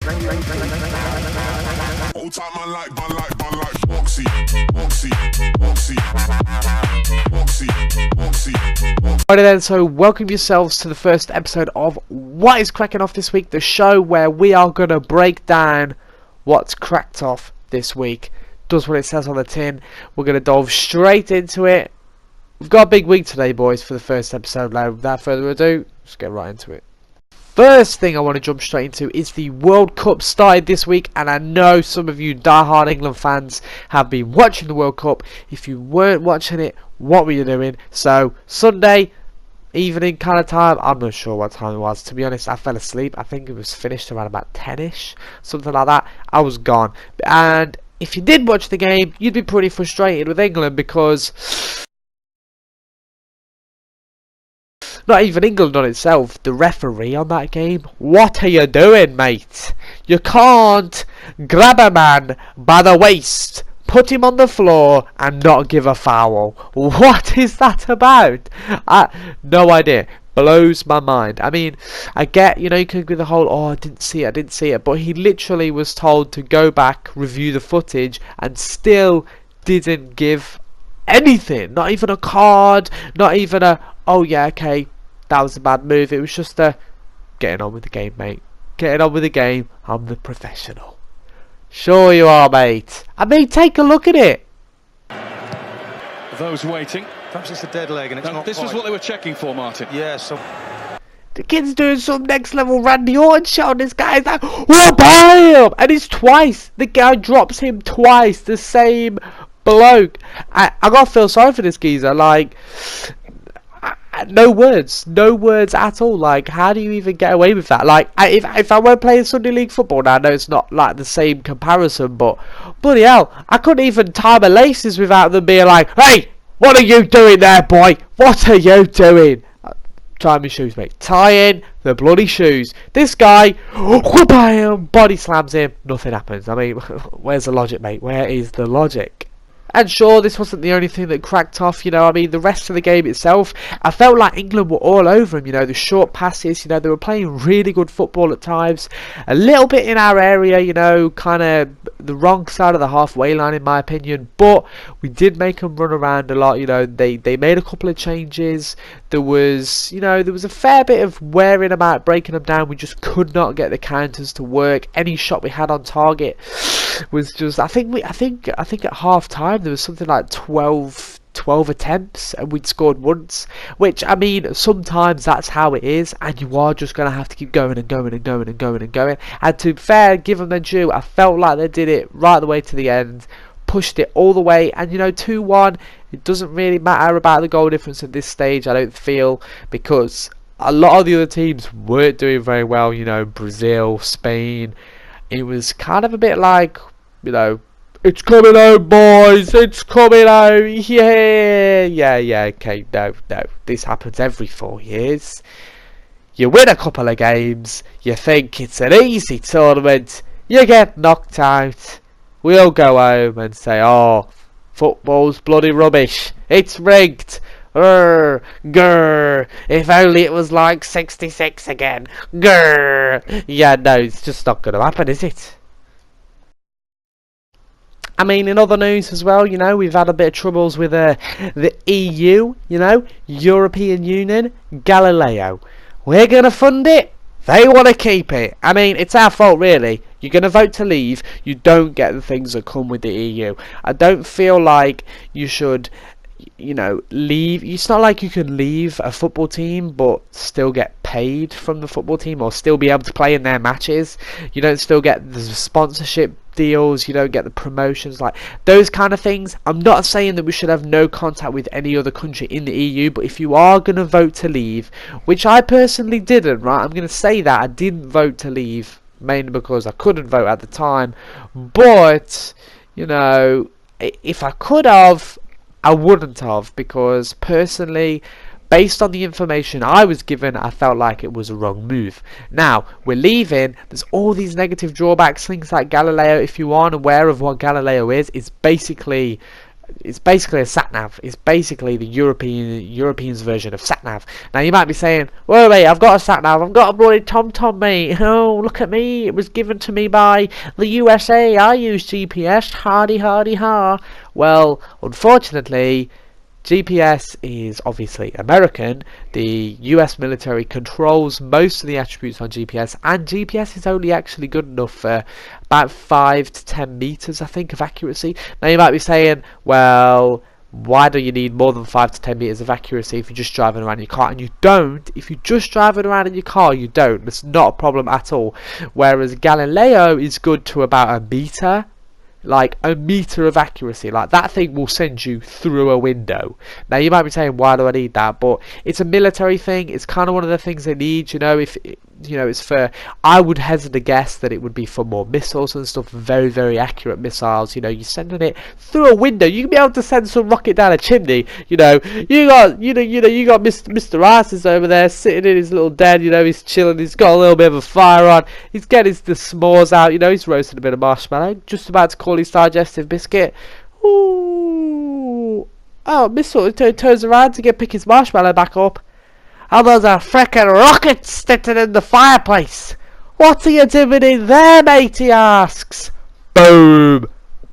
Alright then, so welcome yourselves to the first episode of What is Cracking Off This Week, the show where we are going to break down what's cracked off this week. Does what it says on the tin. We're going to dive straight into it. We've got a big week today, boys, for the first episode. Now, without further ado, let's get right into it. First thing I want to jump straight into is the World Cup started this week, and I know some of you diehard England fans have been watching the World Cup. If you weren't watching it, what were you doing? So Sunday evening kind of time, I'm not sure what time it was, to be honest. I fell asleep. I think it was finished around about 10ish, something like that. I was gone. And if you did watch the game, you'd be pretty frustrated with England, because not even England on itself, the referee on that game, what are you doing, mate? You can't grab a man by the waist, put him on the floor and not give a foul. What is that about? No idea. Blows my mind. I mean, I get, you know, you could be the whole, oh, I didn't see it, but he literally was told to go back, review the footage, and still didn't give anything. Not even a card, not even a, oh yeah, okay, that was a bad move. It was just a, getting on with the game, mate. Getting on with the game. I'm the professional. Sure you are, mate. I mean, take a look at it. Those waiting. Perhaps it's a dead leg and it's not This quite. was what they were checking for, Martin. Yeah, so the kid's doing some next level Randy Orton shot on this guy. He's like, oh, bam! And it's twice. The guy drops him twice. The same bloke. I gotta feel sorry for this geezer. Like, no words at all. Like, how do you even get away with that? Like, if I weren't playing Sunday League football, now I know it's not like the same comparison, but bloody hell, I couldn't even tie my laces without them being like, hey, what are you doing there, boy? What are you doing? Tying my shoes, mate. Tying the bloody shoes. This guy, bam, body slams him. Nothing happens. I mean, where's the logic, mate? Where is the logic? And sure, this wasn't the only thing that cracked off, you know. I mean, the rest of the game itself, I felt like England were all over him, you know. The short passes, you know, they were playing really good football at times. A little bit in our area, you know, kind of the wrong side of the halfway line, in my opinion. But we did make them run around a lot, you know. They made a couple of changes. There was, you know, there was a fair bit of wearing them out, breaking them down. We just could not get the counters to work. Any shot we had on target was just, I think at half time there was something like 12 attempts and we'd scored once, which, I mean, sometimes that's how it is, and you are just going to have to keep going and going and going and going and going. And to be fair, give them their due, I felt like they did it right the way to the end, pushed it all the way, and, you know, 2-1, it doesn't really matter about the goal difference at this stage, I don't feel, because a lot of the other teams weren't doing very well, you know, Brazil, Spain. It was kind of a bit like, you know, it's coming out, boys, it's coming out, yeah, okay, no, this happens every 4 years. You win a couple of games, you think it's an easy tournament, you get knocked out, we'll go home and say, oh, football's bloody rubbish, it's rigged, grr, if only it was like 66 again, grr. Yeah, no, it's just not going to happen, is it? I mean, in other news as well, you know, we've had a bit of troubles with the EU, you know, European Union, GALILEO. We're going to fund it. They want to keep it. I mean, it's our fault, really. You're going to vote to leave. You don't get the things that come with the EU. I don't feel like you should, you know, leave. It's not like you can leave a football team but still get paid from the football team or still be able to play in their matches. You don't still get the sponsorship deals, you don't get the promotions, like those kind of things. I'm not saying that we should have no contact with any other country in the EU, but if you are going to vote to leave, which I personally didn't, right, I'm going to say that I didn't vote to leave, mainly because I couldn't vote at the time, but, you know, if I could have, I wouldn't have, because personally, based on the information I was given, I felt like it was a wrong move. Now, we're leaving, there's all these negative drawbacks, things like Galileo. If you aren't aware of what Galileo is, it's basically It's basically a sat nav. It's basically the Europeans version of sat nav. Now you might be saying, "Whoa, mate, I've got a sat nav. I've got a bloody TomTom, mate. Oh, look at me. It was given to me by the USA. I use GPS. Hardy, hardy, ha." Well, unfortunately, GPS is obviously American. The US military controls most of the attributes on GPS, and GPS is only actually good enough for about 5 to 10 meters, I think, of accuracy. Now you might be saying, well, why do you need more than 5 to 10 meters of accuracy if you're just driving around in your car? And you don't. If you're just driving around in your car, you don't. It's not a problem at all. Whereas Galileo is good to about a meter. Like a meter of accuracy. Like that thing will send you through a window. Now you might be saying, why do I need that? But it's a military thing. It's kind of one of the things they need. You know, if you know, it's for, I would hazard a guess that it would be for more missiles and stuff, very, very accurate missiles. You know, you're sending it through a window. You can be able to send some rocket down a chimney. You know, you got Mr. Isis over there sitting in his little den. You know, he's chilling. He's got a little bit of a fire on. He's getting the s'mores out. You know, he's roasting a bit of marshmallow. Just about to call his digestive biscuit. Ooh. Oh, Missile turns around to pick his marshmallow back up. Oh, there's a frickin' rocket sitting in the fireplace. What are you doing in there, mate? He asks. Boom.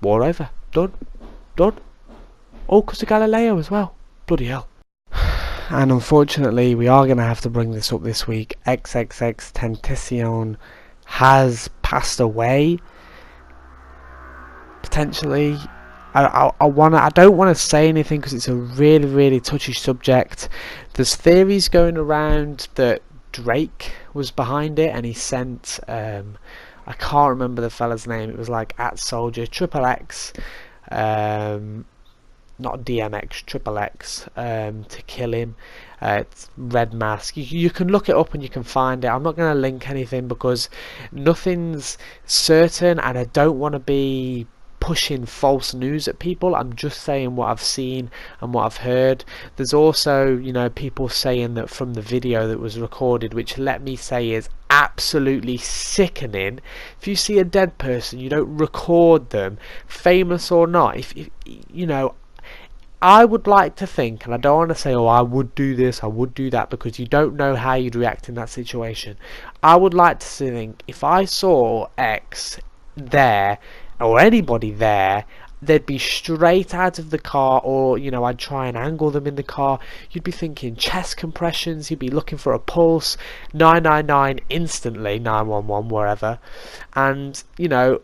War over. Done. Done. All because of Galileo as well. Bloody hell. And unfortunately, we are going to have to bring this up this week. XXX Tentacion has passed away. Potentially. I don't want to say anything because it's a really, really touchy subject. There's theories going around that Drake was behind it, and he sent I can't remember the fella's name. It was like @soldier triple X, not DMX, triple X, to kill him. It's Red Mask. You can look it up and you can find it. I'm not going to link anything because nothing's certain, and I don't want to be pushing false news at people. I'm just saying what I've seen and what I've heard. There's also, you know, people saying that from the video that was recorded, which let me say is absolutely sickening. If you see a dead person, you don't record them, famous or not. If you know, I would like to think, and I don't want to say, oh, I would do this, I would do that, because you don't know how you'd react in that situation. I would like to think, if I saw X there, or anybody there, they'd be straight out of the car, or, you know, I'd try and angle them in the car. You'd be thinking chest compressions, you'd be looking for a pulse, 999 instantly, 911, wherever. And, you know,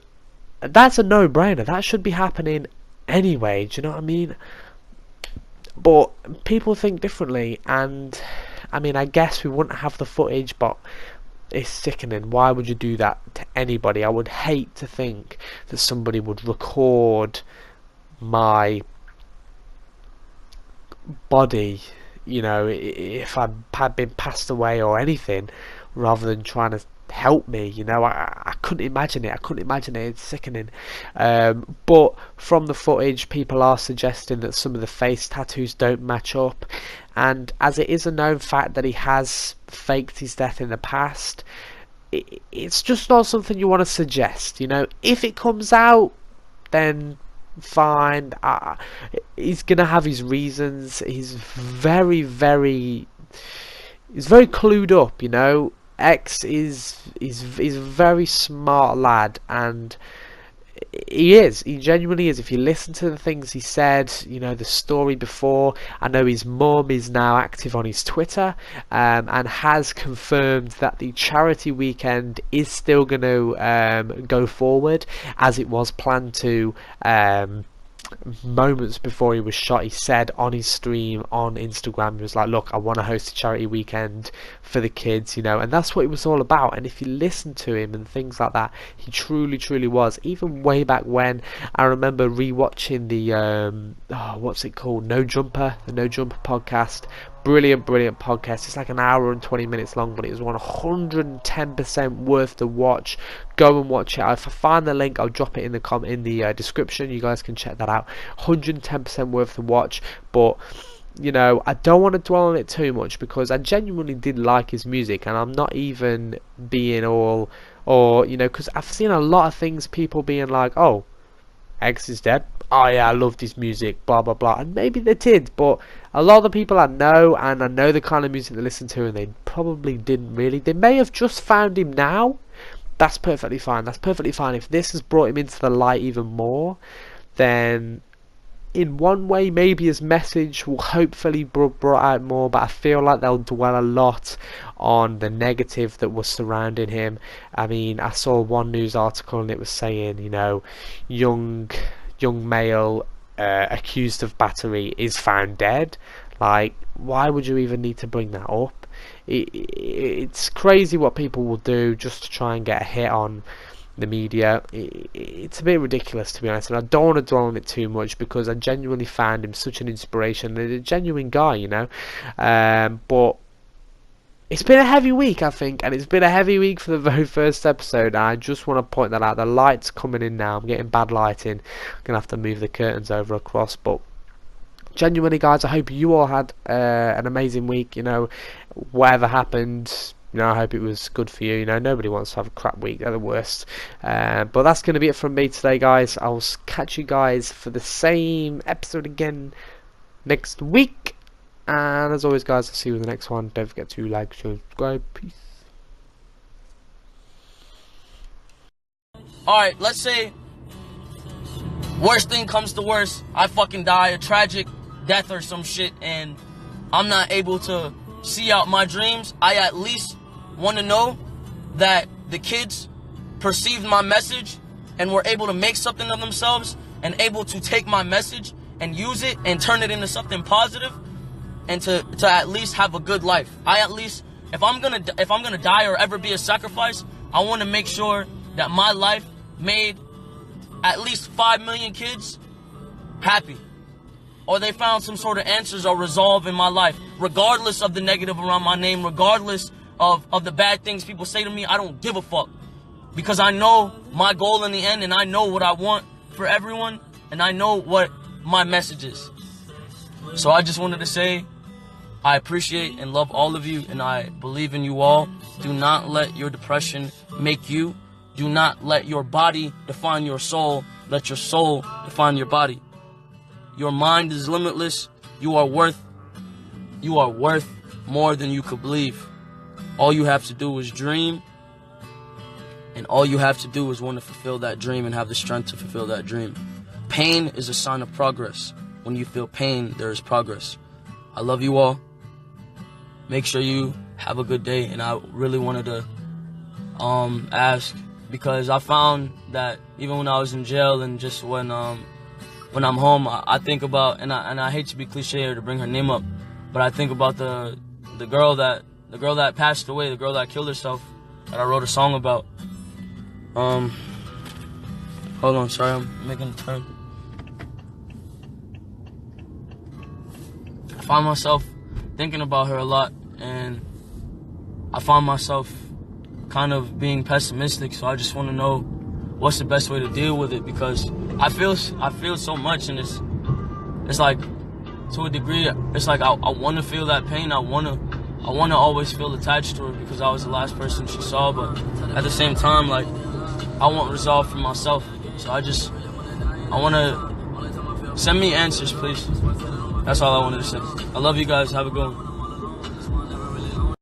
that's a no-brainer. That should be happening anyway, do you know what I mean? But people think differently, and, I mean, I guess we wouldn't have the footage, but it's sickening. Why would you do that to anybody? I would hate to think that somebody would record my body, you know, if I had been passed away or anything, rather than trying to help me. You know, I couldn't imagine it. It's sickening. But from the footage, people are suggesting that some of the face tattoos don't match up, and as it is a known fact that he has faked his death in the past, it's just not something you want to suggest. You know, if it comes out, then fine. He's gonna have his reasons. He's very clued up, you know. X is a very smart lad, and he genuinely is. If you listen to the things he said, you know, the story before, I know his mum is now active on his Twitter, and has confirmed that the charity weekend is still going to go forward as it was planned to. Moments before he was shot, he said on his stream on Instagram, he was like, look, I want to host a charity weekend for the kids, you know, and that's what it was all about. And if you listen to him and things like that, he truly was. Even way back when, I remember rewatching the what's it called, the No Jumper podcast. Brilliant podcast. It's like an hour and 20 minutes long, but it was 110% worth the watch. Go and watch it. If I find the link, I'll drop it in the description. You guys can check that out. 110% worth the watch. But, you know, I don't want to dwell on it too much, because I genuinely did like his music, and I'm not even being all, or, you know, because I've seen a lot of things, people being like, oh, X is dead. Oh yeah, I loved his music, blah blah blah. And maybe they did, but a lot of the people I know, and I know the kind of music they listen to, and they probably didn't really. They may have just found him now. That's perfectly fine. That's perfectly fine. If this has brought him into the light even more, then in one way maybe his message will hopefully brought out more, but I feel like they'll dwell a lot on the negative that was surrounding him. I mean, I saw one news article and it was saying, you know, young male accused of battery is found dead. Like, why would you even need to bring that up? It's crazy what people will do just to try and get a hit on the media. It's a bit ridiculous, to be honest, and I don't want to dwell on it too much because I genuinely found him such an inspiration and a genuine guy, you know. But it's been a heavy week, I think, and it's been a heavy week for the very first episode. I just want to point that out. The light's coming in now. I'm getting bad lighting. I'm gonna have to move the curtains over across, but genuinely, guys, I hope you all had an amazing week. You know, whatever happened, you know, I hope it was good for you. You know, nobody wants to have a crap week. They're the worst. But that's going to be it from me today, guys. I'll catch you guys for the same episode again next week. And as always, guys, I'll see you in the next one. Don't forget to like, share, subscribe. Peace. Alright, let's say worst thing comes to worst, I fucking die, a tragic death or some shit, and I'm not able to see out my dreams. I at least want to know that the kids perceived my message and were able to make something of themselves and able to take my message and use it and turn it into something positive, and to at least have a good life. I at least, if I'm gonna die or ever be a sacrifice, I want to make sure that my life made at least 5 million kids happy, or they found some sort of answers or resolve in my life, regardless of the negative around my name, regardless of the bad things people say to me. I don't give a fuck, because I know my goal in the end, and I know what I want for everyone, and I know what my message is. So I just wanted to say I appreciate and love all of you, and I believe in you all. Do not let your depression make you. Do not let your body define your soul. Let your soul define your body. Your mind is limitless. You are worth more than you could believe. All you have to do is dream, and all you have to do is want to fulfill that dream and have the strength to fulfill that dream. Pain is a sign of progress. When you feel pain, there is progress. I love you all. Make sure you have a good day. And I really wanted to ask, because I found that even when I was in jail and just when I'm home, I think about, and I hate to be cliche or to bring her name up, but I think about the girl that passed away, the girl that killed herself, that I wrote a song about. Hold on, sorry, I'm making a turn. I find myself thinking about her a lot, and I find myself kind of being pessimistic, so I just want to know what's the best way to deal with it, because I feel so much, and it's like, to a degree, it's like I want to feel that pain. I want to always feel attached to her because I was the last person she saw, but at the same time, like, I want resolve for myself. So I want to send me answers, please. That's all I wanted to say. I love you guys. Have a good one.